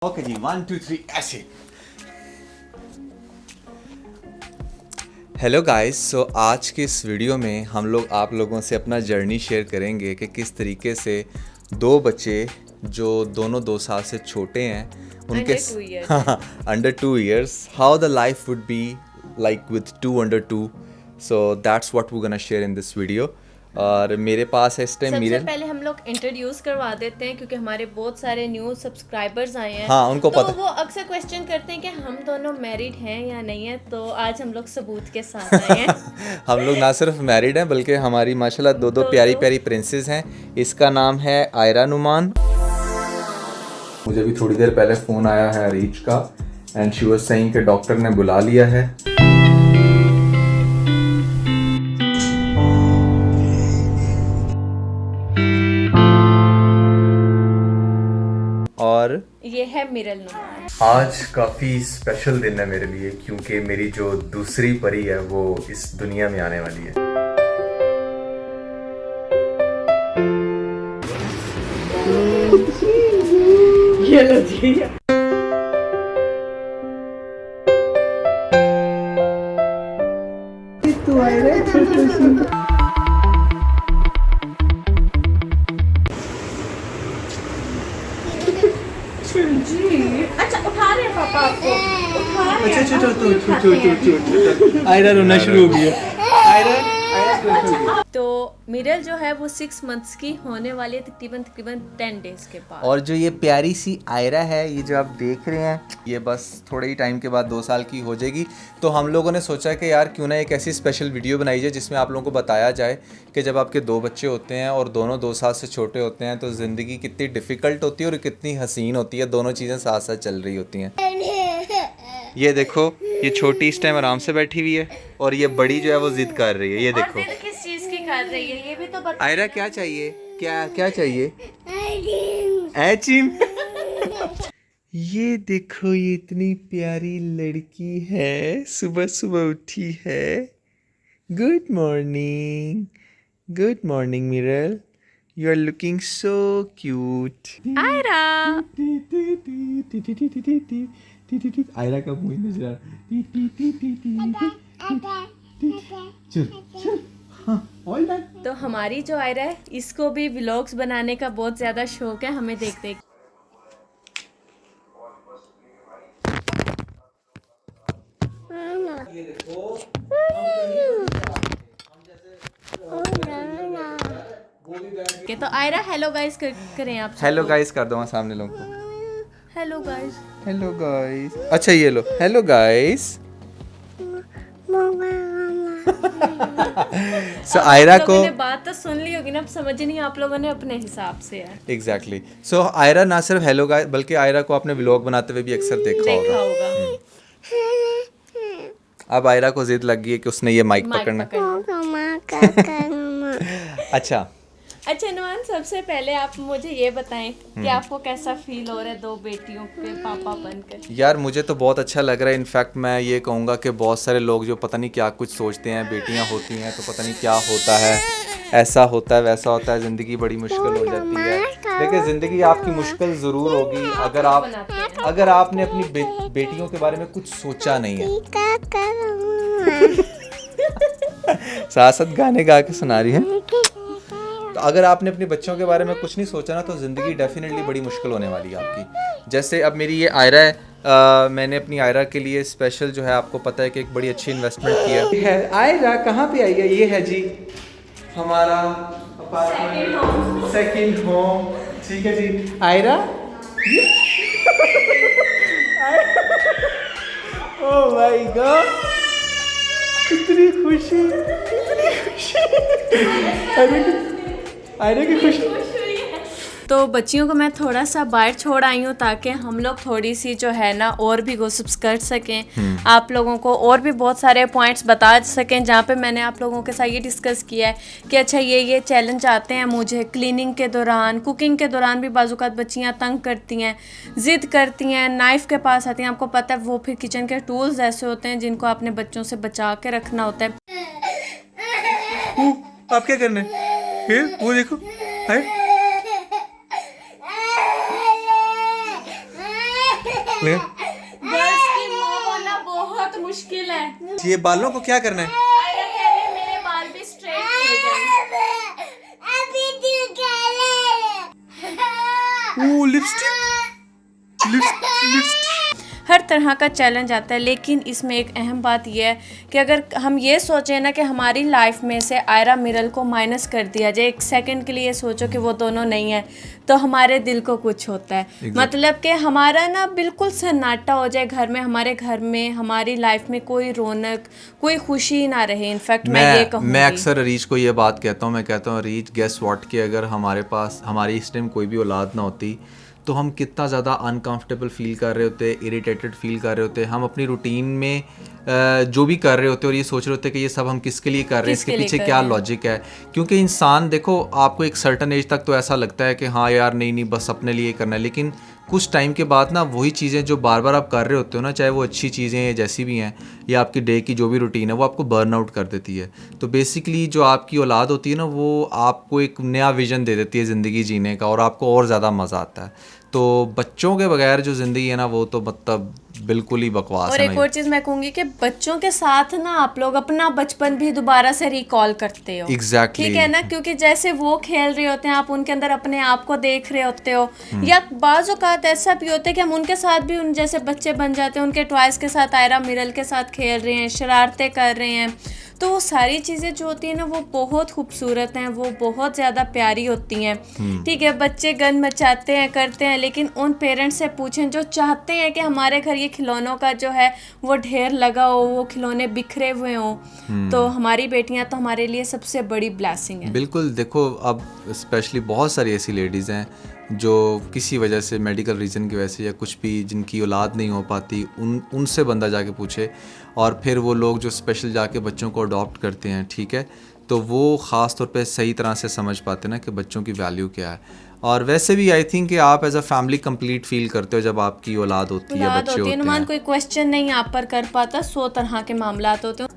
Okay जी 1 2 3 ऐसे। Hello guys, सो आज के इस वीडियो में हम लोग आप लोगों से अपना जर्नी शेयर करेंगे कि किस तरीके से दो बच्चे जो दोनों 2 साल से छोटे हैं उनके under 2 years how the life would be like with 2 under 2। So that's what we gonna share in this video. और मेरे पास है इस टाइम सबसे मिरर। पहले हम लोग इंट्रोड्यूस करवा देते हैं क्योंकि हमारे बहुत सारे न्यू सब्सक्राइबर्स आए हैं। हाँ, उनको तो पता। वो अक्सर क्वेश्चन करते हैं कि हम दोनों मैरिड हैं या नहीं है, तो आज हम लोग सबूत के साथ आए हैं। हम लोग ना सिर्फ मैरिड हैं बल्कि हमारी माशाल्लाह दो प्यारी प्यारी प्रिंसेस हैं। इसका नाम है आयरा नुमान। मुझे भी थोड़ी देर पहले फ़ोन आया है रीच का एंड शी वाज सेइंग कि डॉक्टर ने बुला लिया है। और ये है मिरल नुमान। आज काफ़ी स्पेशल दिन है मेरे लिए क्योंकि मेरी जो दूसरी परी है वो इस दुनिया में आने वाली है। ये लो जी। तू आई रे छोटी सी। अच्छा उठा रहे हैं पापा आपको, उठा रहे हैं। अच्छा आयरा रोना शुरू हो गया। तो मिरल जो है वो 6 मंथ्स की होने वाली है, तकरीबन 10 डेज के बाद। और जो ये प्यारी सी आयरा है, ये जो आप देख रहे हैं, ये बस थोड़े ही टाइम के बाद 2 साल की हो जाएगी। तो हम लोगों ने सोचा कि यार क्यों ना एक ऐसी स्पेशल वीडियो बनाई जाए जिसमें आप लोगों को बताया जाए कि जब आपके 2 बच्चे होते हैं और दोनों 2 साल से छोटे होते हैं तो ज़िंदगी कितनी डिफ़िकल्ट होती है और कितनी हसीन होती है। दोनों चीज़ें साथ साथ चल रही होती हैं। ये देखो, ये छोटी इस टाइम आराम से बैठी हुई है और ये बड़ी जो है वो जिद कर रही है। ये देखो और जिद किस चीज की कर रही है ये भी तो बता। आयरा क्या चाहिए, क्या क्या चाहिए? आइसक्रीम। ये देखो, ये इतनी प्यारी लड़की है, सुबह सुबह उठी है। Good morning, good morning Miral, you are looking so cute. Ayra Ayra का मुंह नजर आ रहा। चल चल, हाँ ऑल डन। तो हमारी जो आयरा है इसको भी व्लॉग्स बनाने का बहुत ज्यादा शौक है, हमें देख देख। ये देखो, के तो आयरा हेलो गाइस करें आप सबको। हेलो गाइस कर दो वहाँ सामने लोगों को। Hello guys. Hello guys. अच्छा ये लो, हेलो गाइस। सो आयरा आप को लोगों ने बात तो सुन ली होगी ना, अब समझ नहीं आप लोगों ने अपने हिसाब से है। एग्जैक्टली। सो आयरा ना सिर्फ हेलो गाइस बल्कि आयरा को आपने व्लॉग बनाते हुए भी अक्सर देखा देखा होगा। होगा। अब आयरा को जिद लग गई है कि उसने ये माइक पकड़ना है। अच्छा नुमान, सबसे पहले आप मुझे ये बताएं कि आपको कैसा फील हो रहा है 2 बेटियों के पापा बनकर। यार मुझे तो बहुत अच्छा लग रहा है। इनफैक्ट मैं ये कहूँगा कि बहुत सारे लोग जो पता नहीं क्या कुछ सोचते हैं, बेटियाँ होती हैं तो पता नहीं क्या होता है, ऐसा होता है वैसा होता है, ज़िंदगी बड़ी मुश्किल हो जाती है। देखिए ज़िंदगी आपकी मुश्किल ज़रूर होगी अगर आपने अपनी बेटियों के बारे में कुछ सोचा नहीं है। साथ साथ गाने गा के सुना रही है। तो अगर आपने अपने बच्चों के बारे में कुछ नहीं सोचा ना तो ज़िंदगी डेफिनेटली बड़ी मुश्किल होने वाली है आपकी। जैसे अब मेरी ये आयरा है, मैंने अपनी आयरा के लिए स्पेशल जो है, आपको पता है कि एक बड़ी अच्छी इन्वेस्टमेंट किया है। आयरा कहाँ पे आई है? ये है जी हमारा अपार्टमेंट, सेकंड होम। ठीक है जी आयरा। ओह माय गॉड, इतनी खुशी, आयरा की खुशी। तो बच्चियों को मैं थोड़ा सा बाहर छोड़ आई हूँ ताकि हम लोग थोड़ी सी जो है ना और भी गोसिप्स कर सकें, आप लोगों को और भी बहुत सारे पॉइंट्स बता सकें जहाँ पे मैंने आप लोगों के साथ ये डिस्कस किया है कि अच्छा ये चैलेंज आते हैं मुझे क्लीनिंग के दौरान, कुकिंग के दौरान भी बाज़ात बच्चियाँ तंग करती हैं, ज़िद करती हैं, नाइफ़ के पास आती हैं। आपको पता है वो फिर किचन के टूल्स ऐसे होते हैं जिनको अपने बच्चों से बचा के रखना होता है। आप क्या करने फिर? वो देखो है गर्ल्स की माँ बनना बहुत मुश्किल है। ये बालों को क्या करना है? आयरा कह रही है मेरे बाल भी स्ट्रेट किए जाएं। ओ लिपस्टिक लिपस्टिक हर तरह का चैलेंज आता है, लेकिन इसमें एक अहम बात यह है कि अगर हम ये सोचें ना कि हमारी लाइफ में से आयरा मिरल को माइनस कर दिया जाए, एक सेकंड के लिए सोचो कि वो दोनों नहीं है, तो हमारे दिल को कुछ होता है। मतलब कि हमारा ना बिल्कुल सन्नाटा हो जाए घर में, हमारे घर में हमारी लाइफ में कोई रौनक, कोई खुशी ना रहे। इनफैक्ट मैं ये कहूँगी, मैं अक्सर अरीज को ये बात कहता हूँ, मैं कहता हूँ अरीज गेस व्हाट कि अगर हमारे पास हमारी इस टाइम कोई भी औलाद ना होती तो हम कितना ज़्यादा अनकंफर्टेबल फील कर रहे होते, इरिटेटेड फील कर रहे होते, हम अपनी रूटीन में जो भी कर रहे होते और ये सोच रहे होते कि ये सब हम किसके लिए कर रहे हैं, इसके पीछे क्या लॉजिक है। क्योंकि इंसान देखो, आपको एक सर्टन एज तक तो ऐसा लगता है कि हाँ यार नहीं बस अपने लिए करना है, लेकिन कुछ टाइम के बाद ना वही चीज़ें जो बार बार आप कर रहे होते हो ना, चाहे वो अच्छी चीज़ें हैं जैसी भी हैं या आपकी डे की जो भी रूटीन है, वो आपको बर्न आउट कर देती है। तो बेसिकली जो आपकी औलाद होती है ना, वो आपको एक नया विजन दे देती है ज़िंदगी जीने का और आपको और ज़्यादा मज़ा आता है। तो बच्चों के बगैर जो ज़िंदगी है ना, वो तो मतलब बिल्कुल ही बकवास है। और एक और चीज़ मैं कहूँगी कि बच्चों के साथ ना आप लोग अपना बचपन भी दोबारा से रिकॉल करते हो। एग्जैक्टली ठीक है ना, क्योंकि जैसे वो खेल रहे होते हैं आप उनके अंदर अपने आप को देख रहे होते हो, या बाज़ औक़ात ऐसा भी होता है कि हम उनके साथ भी उन जैसे बच्चे बन जाते हैं, उनके टॉयज़ के साथ, आयरा मिरल के साथ खेल रहे हैं, शरारतें कर रहे हैं। तो वो सारी चीज़ें जो होती हैं ना, वो बहुत खूबसूरत हैं, वो बहुत ज़्यादा प्यारी होती हैं। ठीक है, बच्चे गन मचाते हैं, करते हैं, लेकिन उन पेरेंट्स से पूछें जो चाहते हैं कि हमारे घर ये खिलौनों का जो है वो ढेर लगा हो, वो खिलौने बिखरे हुए हों, तो हमारी बेटियां तो हमारे लिए सबसे बड़ी ब्लेसिंग है। बिल्कुल। देखो, अब स्पेशली बहुत सारी ऐसी लेडीज़ हैं जो किसी वजह से, मेडिकल रीज़न की वजह से या कुछ भी, जिनकी औलाद नहीं हो पाती, उनसे बंदा जाके पूछे, और फिर वो लोग जो स्पेशल जाके बच्चों को अडॉप्ट करते हैं, ठीक है, तो वो ख़ास तौर पे सही तरह से समझ पाते हैं ना कि बच्चों की वैल्यू क्या है। और वैसे भी आई थिंक कि आप as a family complete feel करते हो जब आपकी औलाद होती है, बच्चे होते हैं। कोई क्वेश्चन नहीं आप पर कर पाता, 100 तरह के मामलात होते हैं।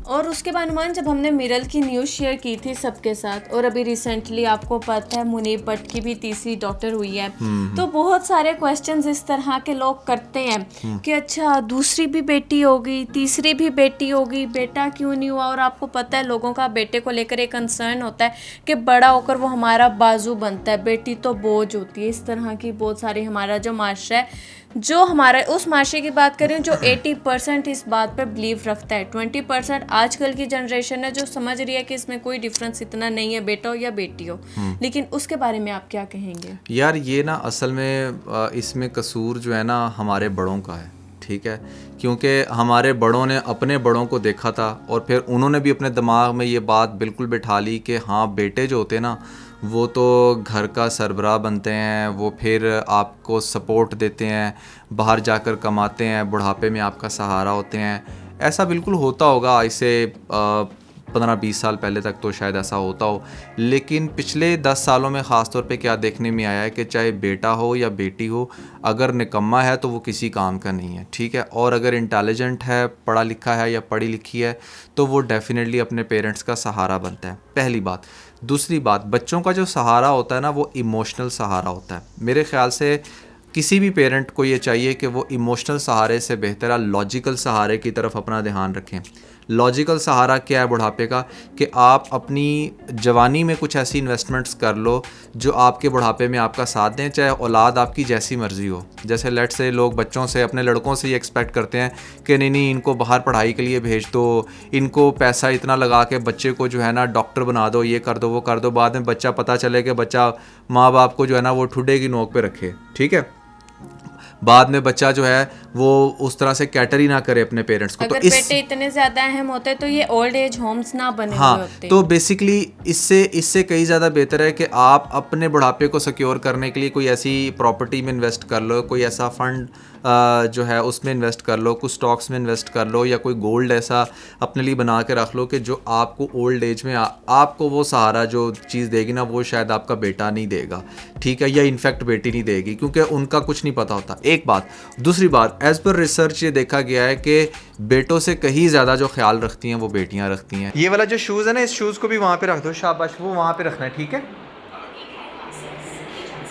और उसके बाद अनुमान, जब हमने मिरल की न्यूज़ शेयर की थी सबके साथ, और अभी रिसेंटली आपको पता है मुनीब भट्ट की भी तीसरी डॉटर हुई है, तो बहुत सारे क्वेश्चंस इस तरह के लोग करते हैं कि अच्छा दूसरी भी बेटी होगी, तीसरी भी बेटी होगी, बेटा क्यों नहीं हुआ। और आपको पता है लोगों का बेटे को लेकर एक कंसर्न होता है कि बड़ा होकर वो हमारा बाजू बनता है, बेटी तो बोझ होती है। इस तरह की बहुत सारी, हमारा जो माशरा है, जो हमारा उस माशरे की बात करें जो 80% इस बात पर बिलीव रखता है, 20% आजकल की जनरेशन है जो समझ रही है कि इसमें कोई डिफरेंस इतना नहीं है, बेटा हो या बेटी हो। लेकिन उसके बारे में आप क्या कहेंगे? यार ये ना असल में इसमें कसूर जो है ना हमारे बड़ों का है, ठीक है, क्योंकि हमारे बड़ों ने अपने बड़ों को देखा था और फिर उन्होंने भी अपने दिमाग में ये बात बिल्कुल बिठा ली कि हाँ बेटे जो होते हैं ना, वो तो घर का सरबराह बनते हैं, वो फिर आपको सपोर्ट देते हैं, बाहर जाकर कमाते हैं, बुढ़ापे में आपका सहारा होते हैं। ऐसा बिल्कुल होता होगा, इसे 15-20 साल पहले तक तो शायद ऐसा होता हो, लेकिन पिछले 10 सालों में ख़ास तौर पे क्या देखने में आया है कि चाहे बेटा हो या बेटी हो, अगर निकम्मा है तो वो किसी काम का नहीं है, ठीक है, और अगर इंटेलिजेंट है, पढ़ा लिखा है या पढ़ी लिखी है, तो वो डेफिनेटली अपने पेरेंट्स का सहारा बनता है, पहली बात। दूसरी बात, बच्चों का जो सहारा होता है ना, वो इमोशनल सहारा होता है। मेरे ख़्याल से किसी भी पेरेंट को ये चाहिए कि वो इमोशनल सहारे से बेहतर लॉजिकल सहारे की तरफ अपना ध्यान रखें। लॉजिकल सहारा क्या है बुढ़ापे का, कि आप अपनी जवानी में कुछ ऐसी इन्वेस्टमेंट्स कर लो जो आपके बुढ़ापे में आपका साथ दें, चाहे औलाद आपकी जैसी मर्ज़ी हो। जैसे लेट से लोग बच्चों से, अपने लड़कों से ये एक्सपेक्ट करते हैं कि नहीं इनको बाहर पढ़ाई के लिए भेज दो, इनको पैसा इतना लगा के बच्चे को जो है ना डॉक्टर बना दो, ये कर दो वो कर दो, बाद में बच्चा पता चले कि बच्चा माँ बाप को जो है ना वो ठुड्डे की नोक पे रखे, ठीक है, बाद में बच्चा जो है वो उस तरह से कैटर ही ना करे अपने पेरेंट्स को। अगर तो बेटे इतने ज़्यादा अहम होते तो ये ओल्ड एज होम्स ना बने हुए होते। तो बेसिकली इससे कई ज़्यादा बेहतर है कि आप अपने बुढ़ापे को सिक्योर करने के लिए कोई ऐसी प्रॉपर्टी में इन्वेस्ट कर लो, कोई ऐसा फंड जो है उसमें इन्वेस्ट कर लो, कुछ स्टॉक्स में इन्वेस्ट कर लो, या कोई गोल्ड ऐसा अपने लिए बना के रख लो कि जो आपको ओल्ड एज में आपको वो सहारा जो चीज़ देगी ना, वो शायद आपका बेटा नहीं देगा, ठीक है, या इनफैक्ट बेटी नहीं देगी, क्योंकि उनका कुछ नहीं पता होता। एक बात। दूसरी बात, एज़ पर रिसर्च ये देखा गया है कि बेटों से कहीं ज़्यादा जो ख्याल रखती हैं वो बेटियां रखती हैं। ये वाला जो शूज़ है ना, इस शूज़ को भी वहाँ पे रख दो, शाबाश, वो वहाँ पे रखना है, ठीक है।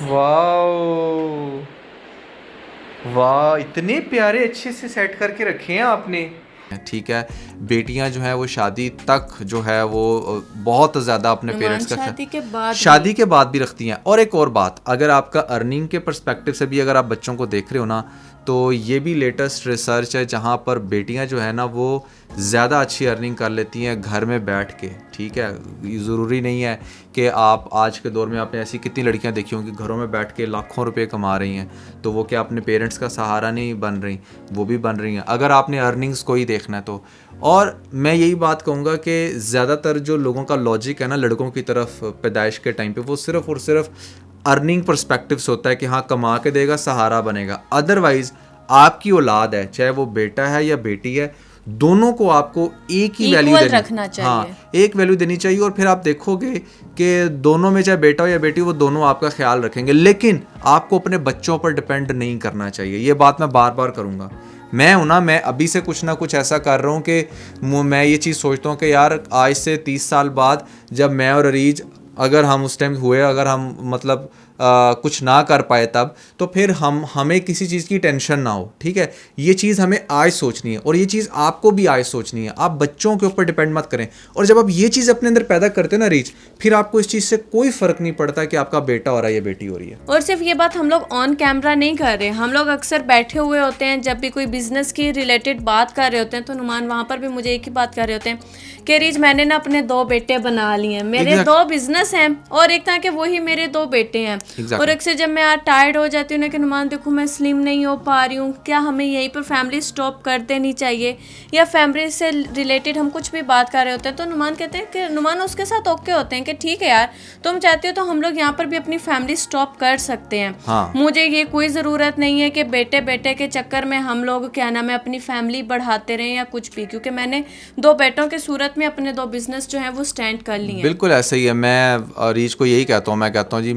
वाओ वाह, इतने प्यारे अच्छे से सेट करके रखे हैं आपने। ठीक है, बेटियां जो है वो शादी तक जो है वो बहुत ज़्यादा अपने पेरेंट्स का शादी के बाद भी रखती हैं। और एक और बात, अगर आपका अर्निंग के पर्सपेक्टिव से भी अगर आप बच्चों को देख रहे हो ना, तो ये भी लेटेस्ट रिसर्च है जहाँ पर बेटियां जो है ना वो ज़्यादा अच्छी अर्निंग कर लेती हैं घर में बैठ के। ठीक है, ज़रूरी नहीं है कि आप आज के दौर में आपने ऐसी कितनी लड़कियां देखी होंगी घरों में बैठ के लाखों रुपए कमा रही हैं, तो वो क्या अपने पेरेंट्स का सहारा नहीं बन रही, वो भी बन रही हैं अगर आपने अर्निंग्स को ही देखना है तो। और मैं यही बात कहूँगा कि ज़्यादातर जो लोगों का लॉजिक है ना लड़कों की तरफ पैदाइश के टाइम पे, वो सिर्फ़ और सिर्फ अर्निंग पर्सपेक्टिव से होता है कि हाँ कमा के देगा, सहारा बनेगा। अदरवाइज आपकी औलाद है, चाहे वो बेटा है या बेटी है, दोनों को आपको एक ही वैल्यू रखना चाहिए। हाँ, एक वैल्यू देनी चाहिए। और फिर आप देखोगे कि दोनों में चाहे बेटा हो या बेटी, वो दोनों आपका ख्याल रखेंगे। लेकिन आपको अपने बच्चों पर डिपेंड नहीं करना चाहिए। ये बात मैं बार बार करूँगा। मैं हूँ ना, मैं अभी से कुछ ना कुछ ऐसा कर रहा हूँ कि मैं ये चीज़ सोचता हूँ कि यार आज से 30 साल बाद जब मैं और अरीज, अगर हम उस टाइम हुए, अगर हम मतलब कुछ ना कर पाए तब, तो फिर हमें किसी चीज़ की टेंशन ना हो। ठीक है, ये चीज़ हमें आज सोचनी है और ये चीज़ आपको भी आज सोचनी है। आप बच्चों के ऊपर डिपेंड मत करें। और जब आप ये चीज़ अपने अंदर पैदा करते हो ना रीच, फिर आपको इस चीज़ से कोई फ़र्क नहीं पड़ता कि आपका बेटा हो रहा है या बेटी हो रही है। और सिर्फ ये बात हम लोग ऑन कैमरा नहीं कर रहे, हम लोग अक्सर बैठे हुए होते हैं, जब भी कोई बिजनेस की रिलेटेड बात कर रहे होते हैं तो नुमान वहाँ पर भी मुझे एक ही बात कर रहे होते हैं कि रीच मैंने ना अपने 2 बेटे बना लिए हैं, मेरे 2 बिजनेस हैं और एक था कि वही मेरे 2 बेटे हैं। और एक से जब मैं आज टायर्ड हो जाती हूँ ना कि नुमान देखो मैं स्लिम नहीं हो पा रही हूँ, क्या हमें यहीं पर फैमिली स्टॉप कर देनी चाहिए, या फैमिली से रिलेटेड हम कुछ भी बात कर रहे होते हैं तो नुमान कहते हैं कि नुमान उसके साथ ओके होते हैं कि ठीक है यार तुम चाहते हो तो हम लोग यहाँ पर भी अपनी फैमिली स्टॉप कर सकते हैं। हाँ। मुझे ये कोई ज़रूरत नहीं है कि बेटे बेटे के चक्कर में हम लोग क्या नाम है अपनी फैमिली बढ़ाते रहें या कुछ भी, क्योंकि मैंने 2 बेटों के सूरत में अपने 2 बिजनेस जो हैं वो स्टैंड कर लिए हैं। बिल्कुल ऐसा ही है। मैं रीच को यही कहता हूँ, मैं कहता हूँ जी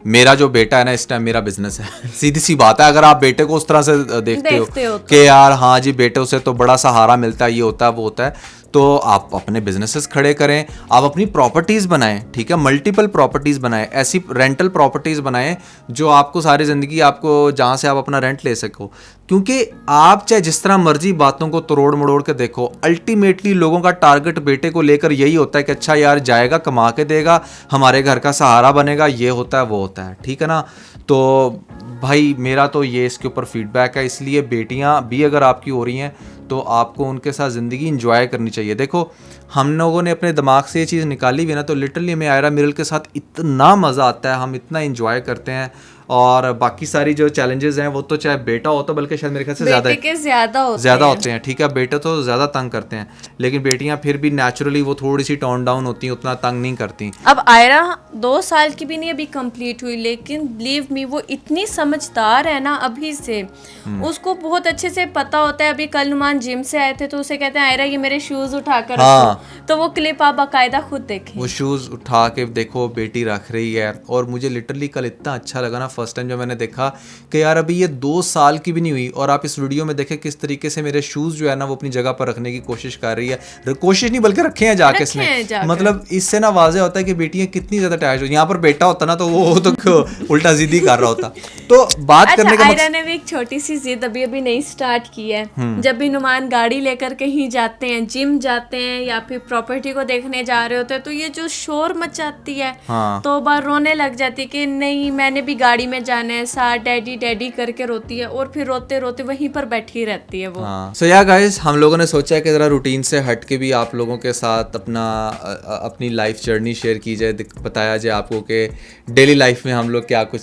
मेरा जो बेटा है ना इस टाइम मेरा बिजनेस है। सीधी सी बात है। अगर आप बेटे को उस तरह से देखते हो कि यार हाँ जी बेटे से तो बड़ा सहारा मिलता है, ये होता है वो होता है, तो आप अपने बिजनेसेस खड़े करें, आप अपनी प्रॉपर्टीज़ बनाएं। ठीक है, मल्टीपल प्रॉपर्टीज़ बनाएं, ऐसी रेंटल प्रॉपर्टीज़ बनाएं जो आपको सारी ज़िंदगी आपको जहाँ से आप अपना रेंट ले सको। क्योंकि आप चाहे जिस तरह मर्जी बातों को तोड़ मड़ोड़ के देखो, अल्टीमेटली लोगों का टारगेट बेटे को लेकर यही होता है कि अच्छा यार जाएगा, कमा के देगा, हमारे घर का सहारा बनेगा, ये होता है वो होता है। ठीक है ना, तो भाई मेरा तो ये इसके ऊपर फीडबैक है। इसलिए बेटियां भी अगर आपकी हो रही हैं तो आपको उनके साथ ज़िंदगी इंजॉय करनी चाहिए। देखो हम लोगों ने अपने दिमाग से ये चीज़ निकाली हुई ना, तो लिटरली हमें आयरा मिरल के साथ इतना मज़ा आता है, हम इतना इंजॉय करते हैं। और बाकी सारी जो चैलेंजेस हैं वो तो चाहे बेटा हो तो बल्कि शायद मेरे ख्याल से ज़्यादा होते हैं। ठीक है, बेटे तो ज़्यादा तंग करते हैं, लेकिन बेटियां फिर भी नेचुरली वो थोड़ी सी टोन डाउन होती हैं, उतना तंग नहीं करती। अब आयरा 2 साल की भी नहीं अभी कंप्लीट हुई, लेकिन बिलीव मी वो इतनी समझदार है ना अभी से, उसको बहुत अच्छे से पता होता है। अभी कल नुमान जिम से आए थे तो उसे कहते हैं आयरा ये मेरे शूज़ उठा कर रखो, तो वो क्लिप आप बाकायदा खुद देखें। वो शूज़ उठा के देखो बेटी रख रही है। और मुझे लिटरली कल इतना अच्छा लगा ना फर्स्ट टाइम जब मैंने देखा कि यार अभी ये 2 साल की भी नहीं हुई और आप इस वीडियो में देखें किस तरीके से मेरे शूज़ जो है ना वो अपनी जगह पर रखने की कोशिश कर रही है। कोशिश नहीं बल्कि रखे हैं जाके इसने। मतलब इससे ना वाज़ेह होता है कि बेटियां कितनी ज़्यादा अटैच हो। यहाँ पर बेटा होता ना तो वो तो उल्टा जिद ही कर रहा होता। तो बात करने का आयरा ने भी एक छोटी सी जिद अभी अभी नहीं स्टार्ट की है। जब भी नुमान गाड़ी लेकर कहीं जाते हैं, जिम जाते हैं या फिर प्रॉपर्टी को देखने जा रहे होते हैं, तो ये जो शोर मचाती है तो बार रोने लग जाती है कि नहीं मैंने भी गाड़ी में जाना है, साथ डैडी डैडी करके रोती है और फिर रोते रोते वहीं पर बैठी रहती है वो। सो या गाइस, हम लोगों ने सोचा है कि ज़रा रूटीन से हट के भी आप लोगों के साथ अपनी लाइफ जर्नी शेयर की जाए, बताया जाए आपको कि डेली लाइफ में हम लोग क्या कुछ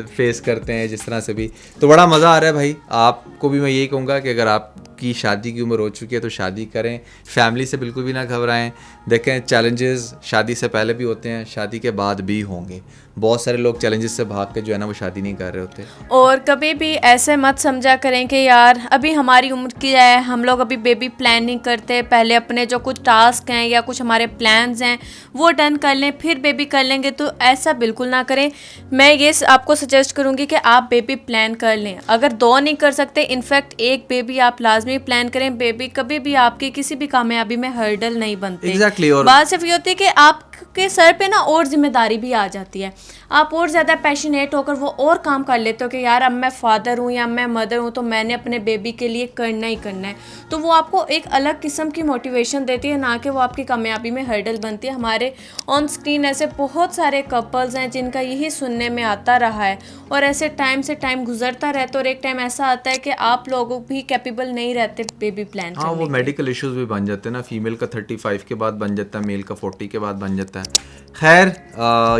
फेस करते हैं जिस तरह से भी। तो बड़ा मज़ा आ रहा है भाई। आपको भी मैं यही कहूँगा कि अगर आपकी शादी की उम्र हो चुकी है तो शादी करें, फैमिली से बिल्कुल भी ना घबराएं। देखें चैलेंजेस शादी से पहले भी होते हैं, शादी के बाद भी होंगे। बहुत सारे लोग चैलेंजेस से भाग के जो है ना वो शादी नहीं कर रहे होते। और कभी भी ऐसे मत समझा करें कि यार अभी हमारी उम्र की है, हम लोग अभी बेबी प्लान नहीं करते, पहले अपने जो कुछ टास्क हैं या कुछ हमारे प्लान्स हैं वो डन कर लें फिर बेबी कर लेंगे, तो ऐसा बिल्कुल ना करें। मैं ये आपको सजेस्ट करूँगी कि आप बेबी प्लान कर लें। अगर 2 नहीं कर सकते, इनफैक्ट 1 बेबी आप लाजमी प्लान करें। बेबी कभी भी आपकी किसी भी कामयाबी में हर्डल नहीं बनते। Exactly, और बात सिर्फ ये होती है कि आप आपके सर पे ना और जिम्मेदारी भी आ जाती है, आप और ज़्यादा पैशनेट होकर वो और काम कर लेते हो कि यार अब मैं फादर हूँ या मैं मदर हूँ तो मैंने अपने बेबी के लिए करना ही करना है। तो वो आपको एक अलग किस्म की मोटिवेशन देती है, ना कि वो आपकी कामयाबी में हर्डल बनती है। हमारे ऑन स्क्रीन ऐसे बहुत सारे कपल्स हैं जिनका यही सुनने में आता रहा है, और ऐसे टाइम से टाइम गुजरता रहता है और एक टाइम ऐसा आता है कि आप लोग भी कैपेबल नहीं रहते बेबी प्लान हाँ, करने वो के। मेडिकल इश्यूज भी बन जाते हैं ना, फीमेल का 35 के बाद बन जाता है, मेल का 40 के बाद बन जाता है। खैर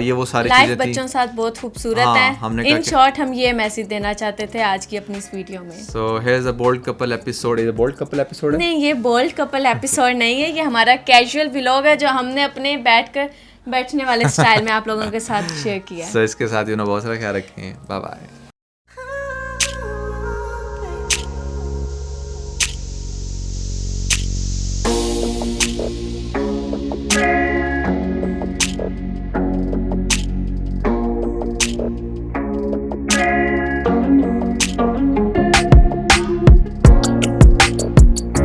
ये वो सारी लाइफ चीज़ें थी। बच्चों के साथ बहुत खूबसूरत हाँ, है। हमने कहा इन कि- शॉर्ट हम ये मैसेज देना चाहते थे आज की अपनी इस वीडियो में। So here's a bold couple episode. ये बोल्ड कपल एपिसोड है? नहीं, ये बोल्ड कपल एपिसोड नहीं है, ये हमारा कैजुअल व्लॉग है जो हमने अपने बैठने वाले स्टाइल में आप लोगों के साथ शेयर किया है। सो इसके साथ बहुत सारा ख्याल रखें। Bye bye.